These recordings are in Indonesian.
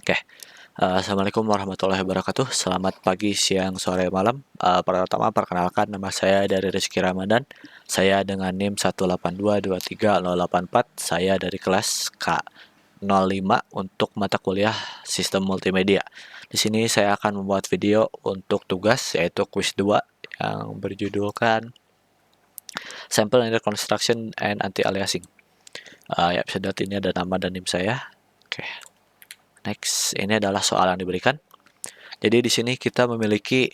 Oke, Assalamualaikum warahmatullahi wabarakatuh. Selamat pagi, siang, sore, malam. Pertama, perkenalkan nama saya dari Rizky Ramadan. Saya dengan NIM 182230084. Saya dari kelas K05 untuk mata kuliah Sistem Multimedia. Di sini saya akan membuat video untuk tugas yaitu kuis 2 yang berjudulkan Sample and Reconstruction and Anti-Aliasing. Ya, bisa dilihat ini ada nama dan NIM saya. Oke. Next, ini adalah soal yang diberikan. Jadi di sini kita memiliki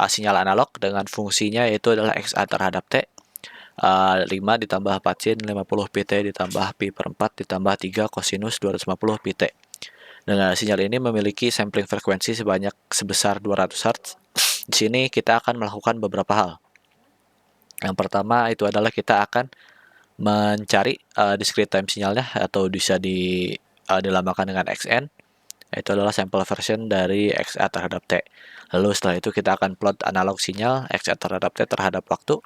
sinyal analog dengan fungsinya yaitu adalah XA terhadap T. 5 ditambah 4 sin 50 pt ditambah pi per 4 ditambah 3 kosinus 250 pt. Dengan sinyal ini memiliki sampling frekuensi sebesar 200 Hz. Di sini kita akan melakukan beberapa hal. Yang pertama itu adalah kita akan mencari discrete time sinyalnya atau bisa dilambangkan dengan XN. Itu adalah sampel version dari XA terhadap T. Lalu setelah itu kita akan plot analog sinyal XA terhadap T terhadap waktu.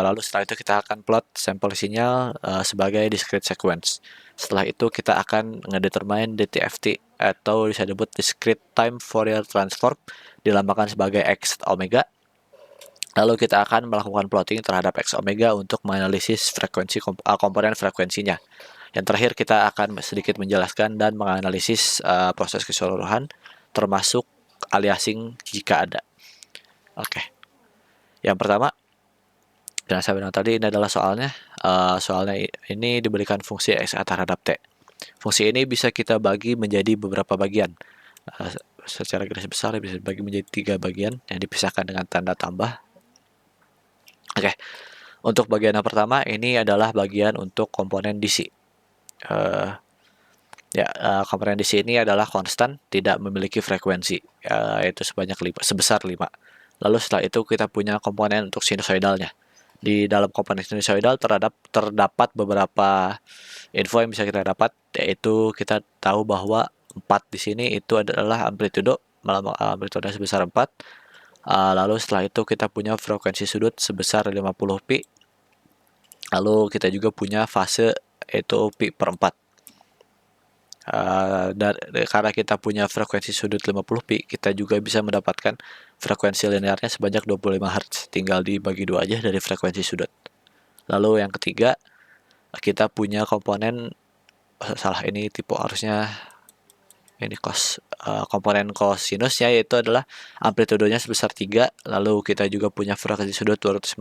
Lalu setelah itu kita akan plot sampel sinyal sebagai discrete sequence. Setelah itu kita akan ngedetermine DTFT atau bisa disebut discrete time Fourier transform dilambangkan sebagai X omega. Lalu kita akan melakukan plotting terhadap X omega untuk menganalisis komponen frekuensinya. Yang terakhir kita akan sedikit menjelaskan dan menganalisis proses keseluruhan termasuk aliasing jika ada. Oke. Yang pertama, yang saya bilang tadi ini adalah soalnya. Soalnya ini diberikan fungsi XA terhadap T. Fungsi ini bisa kita bagi menjadi beberapa bagian. Secara garis besar bisa dibagi menjadi 3 bagian yang dipisahkan dengan tanda tambah. Oke. Untuk bagian yang pertama ini adalah bagian untuk komponen DC. Komponen DC ini adalah konstan, tidak memiliki frekuensi, yaitu sebesar 5. Lalu setelah itu kita punya komponen untuk sinusoidalnya. Di dalam komponen sinusoidal terdapat beberapa info yang bisa kita dapat, yaitu kita tahu bahwa 4 di sini itu adalah amplitude sebesar 4. Lalu setelah itu kita punya frekuensi sudut sebesar 50 pi. Lalu kita juga punya fase yaitu pi per 4. Karena kita punya frekuensi sudut 50 pi, kita juga bisa mendapatkan frekuensi linearnya sebanyak 25 Hz. Tinggal dibagi 2 aja dari frekuensi sudut. Lalu yang ketiga, kita punya komponen ini tipe harusnya ini komponen kosinusnya yaitu adalah amplitudenya sebesar 3. Lalu kita juga punya frekuensi sudut 250.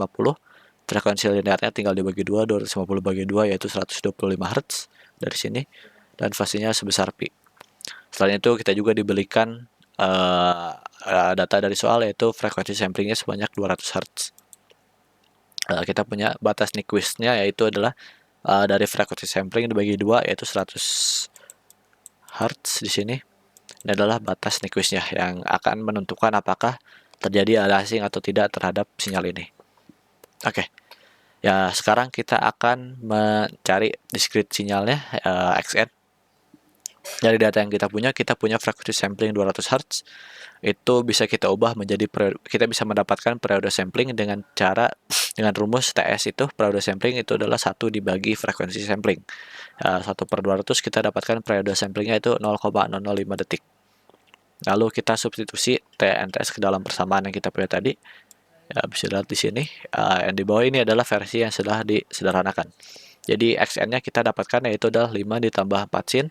Frekuensi linearnya tinggal dibagi 2, 250 bagi 2 yaitu 125 Hz dari sini. Dan fasenya sebesar pi. Selain itu kita juga diberikan data dari soal yaitu frekuensi samplingnya sebanyak 200 Hz. Kita punya batas Nyquist-nya yaitu adalah dari frekuensi sampling dibagi 2 yaitu 100 Hz di sini. Ini adalah batas Nyquist-nya yang akan menentukan apakah terjadi aliasing atau tidak terhadap sinyal ini. Oke. Ya, sekarang kita akan mencari discrete sinyalnya XN. Dari data yang kita punya frekuensi sampling 200 Hz. Itu bisa kita ubah menjadi kita bisa mendapatkan periode sampling dengan rumus TS itu periode sampling itu adalah 1 dibagi frekuensi sampling. 1 per 200 kita dapatkan periode samplingnya itu 0,005 detik. Lalu kita substitusi TNTS ke dalam persamaan yang kita punya tadi. Ya, bisa lihat di sini. Yang di bawah ini adalah versi yang sudah disederhanakan. Jadi XN-nya kita dapatkan yaitu adalah 5 ditambah 4 sin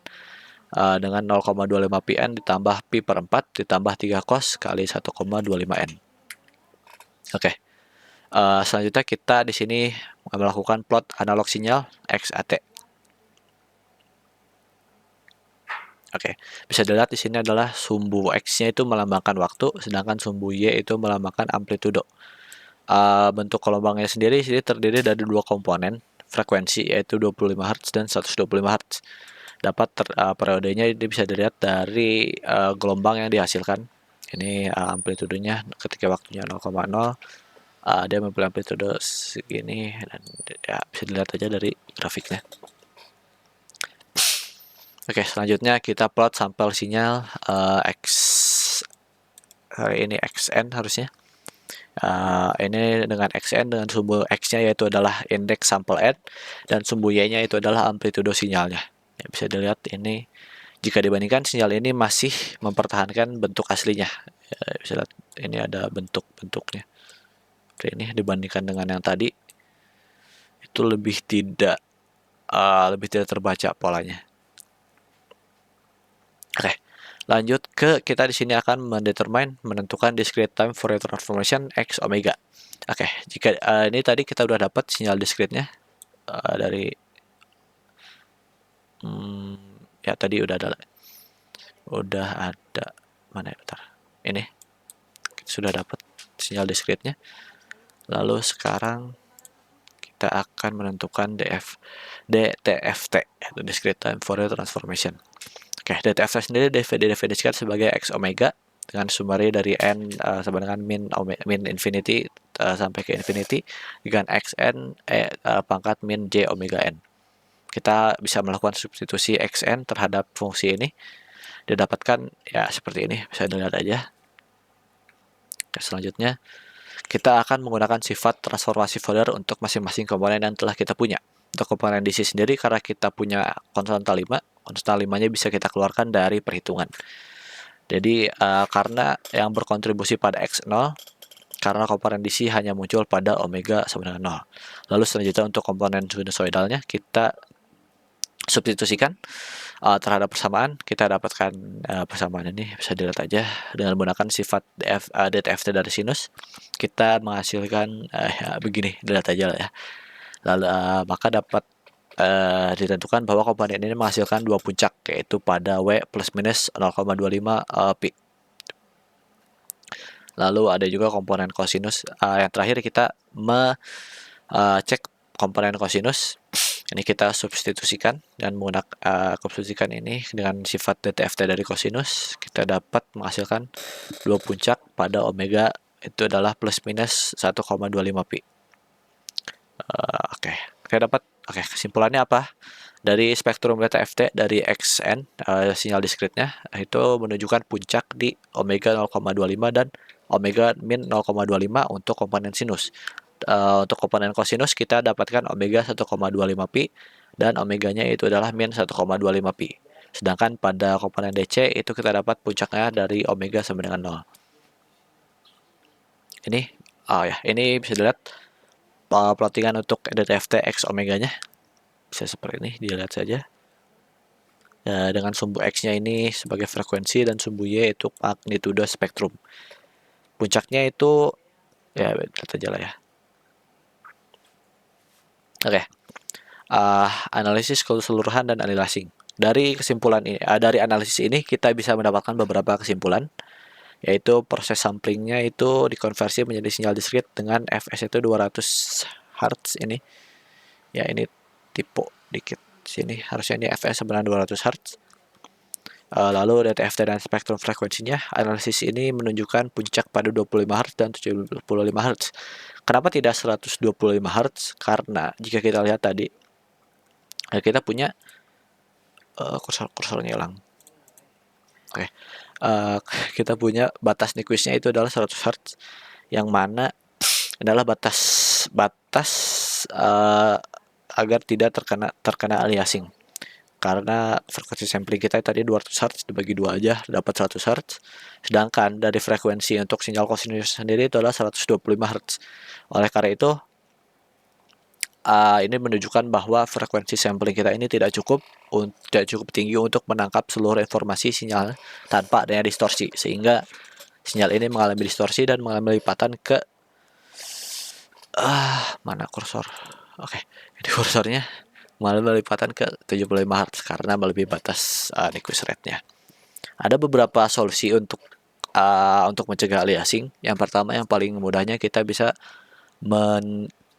dengan 0,25 pn ditambah pi per 4 ditambah 3 cos kali 1,25 n. Oke. Selanjutnya kita di sini melakukan plot analog sinyal XAT. Oke, bisa dilihat di sini adalah sumbu X-nya itu melambangkan waktu, sedangkan sumbu Y itu melambangkan amplitudo. Bentuk gelombangnya sendiri terdiri dari 2 komponen, frekuensi yaitu 25 Hz dan 125 Hz. Periodenya bisa dilihat dari gelombang yang dihasilkan. Ini amplitudenya ketika waktunya 0,0. Dia memiliki amplitude segini dan ya bisa dilihat aja dari grafiknya. Oke, selanjutnya kita plot sampel sinyal ini XN harusnya. Ini dengan XN dengan sumbu X-nya yaitu adalah indeks sampel N dan sumbu Y-nya itu adalah amplitudo sinyalnya. Ya, bisa dilihat ini Jika dibandingkan, sinyal ini masih mempertahankan bentuk aslinya. Ya, bisa lihat ini ada bentuk-bentuknya. Oke, ini dibandingkan dengan yang tadi itu lebih tidak terbaca polanya. Oke, lanjut ke kita di sini akan menentukan discrete time Fourier transformation x omega. Oke, jika ini tadi kita udah dapat sinyal discrete-nya dari ya tadi udah ada mana ya, bentar. Ini kita sudah dapat sinyal discrete-nya. Lalu sekarang kita akan menentukan DTFT, yaitu discrete time Fourier transformation. Oke, DTFT sendiri didefinisikan sebagai x omega dengan summary dari n sama dengan min infinity sampai ke infinity dengan xn pangkat min j omega n. Kita bisa melakukan substitusi xn terhadap fungsi ini, didapatkan ya seperti ini, bisa dilihat aja. Oke, selanjutnya kita akan menggunakan sifat transformasi Fourier untuk masing-masing komponen yang telah kita punya. Untuk komponen DC sendiri, karena kita punya konstanta 5, konstanta 5-nya bisa kita keluarkan dari perhitungan. Jadi karena yang berkontribusi pada X0, karena komponen DC hanya muncul pada omega sama dengan 0. Lalu selanjutnya untuk komponen sinusoidalnya kita substitusikan terhadap persamaan, kita dapatkan persamaan ini, bisa dilihat aja dengan menggunakan sifat DTFT dari sinus, kita menghasilkan ya, begini, dilihat aja lah ya. Lalu maka dapat ditentukan bahwa komponen ini menghasilkan dua puncak, yaitu pada W plus minus 0,25 pi. Lalu ada juga komponen kosinus. Yang terakhir kita cek komponen kosinus. Ini kita substitusikan dan menggunakan substitusikan ini dengan sifat DTFT dari kosinus, kita dapat menghasilkan dua puncak pada omega, itu adalah plus minus 1,25 pi. Oke, kita dapat. Oke, kesimpulannya apa? Dari spektrum DTFT dari XN, sinyal discrete-nya itu menunjukkan puncak di omega 0,25 dan omega min 0,25 untuk komponen sinus. Untuk komponen kosinus kita dapatkan omega 1,25 pi dan omeganya itu adalah min 1,25 pi. Sedangkan pada komponen DC itu kita dapat puncaknya dari omega sama dengan 0. Ini ini bisa dilihat plottingan untuk DTFT X omeganya. Bisa seperti ini, dilihat saja. Dengan sumbu X-nya ini sebagai frekuensi dan sumbu Y itu magnitudo spektrum. Puncaknya itu ya lihat aja lah ya. Oke. Analisis keseluruhan dan aliasing. Dari kesimpulan ini, dari analisis ini kita bisa mendapatkan beberapa kesimpulan, yaitu proses samplingnya itu dikonversi menjadi sinyal discrete dengan fs itu 200 Hz ini. Ya ini tipe dikit sini, harusnya ini fs sebenarnya 200 Hz. Lalu DTFT dan spektrum frekuensinya, analisis ini menunjukkan puncak pada 25 Hz dan 75 Hz. Kenapa tidak 125 Hz? Karena jika kita lihat tadi, kita punya kursornya hilang. Oke, kita punya batas Nyquist-nya itu adalah 100 Hz, yang mana adalah batas agar tidak terkena aliasing. Karena frekuensi sampling kita tadi 200 Hz, dibagi 2 aja dapat 100 Hz. Sedangkan dari frekuensi untuk sinyal kosinus sendiri itu adalah 125 Hz. Oleh karena itu ini menunjukkan bahwa frekuensi sampling kita ini tidak cukup tinggi untuk menangkap seluruh informasi sinyal tanpa adanya distorsi, sehingga sinyal ini mengalami distorsi dan mengalami lipatan ke mana kursor. Oke, ini kursornya mengalami lipatan ke 75 Hz karena melebihi batas Nyquist rate-nya. Ada beberapa solusi untuk mencegah aliasing. Yang pertama, yang paling mudahnya, kita bisa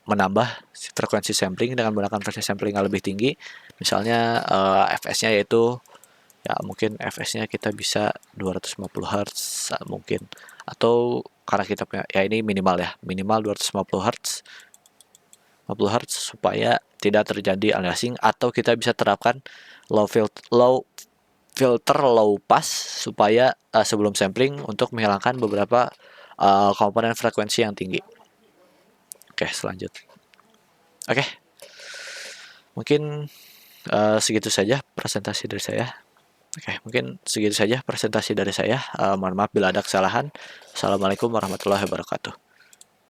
menambah frekuensi sampling dengan menggunakan frekuensi sampling yang lebih tinggi. Misalnya fs-nya yaitu ya mungkin fs-nya kita bisa 250 Hz mungkin, atau karena kita punya ya ini minimal 250 Hz supaya tidak terjadi aliasing, atau kita bisa terapkan low filter low pass supaya sebelum sampling untuk menghilangkan beberapa komponen frekuensi yang tinggi. Oke, selanjutnya. Oke, mungkin segitu saja presentasi dari saya. Oke, mungkin segitu saja presentasi dari saya. Mohon maaf bila ada kesalahan. Assalamualaikum warahmatullahi wabarakatuh.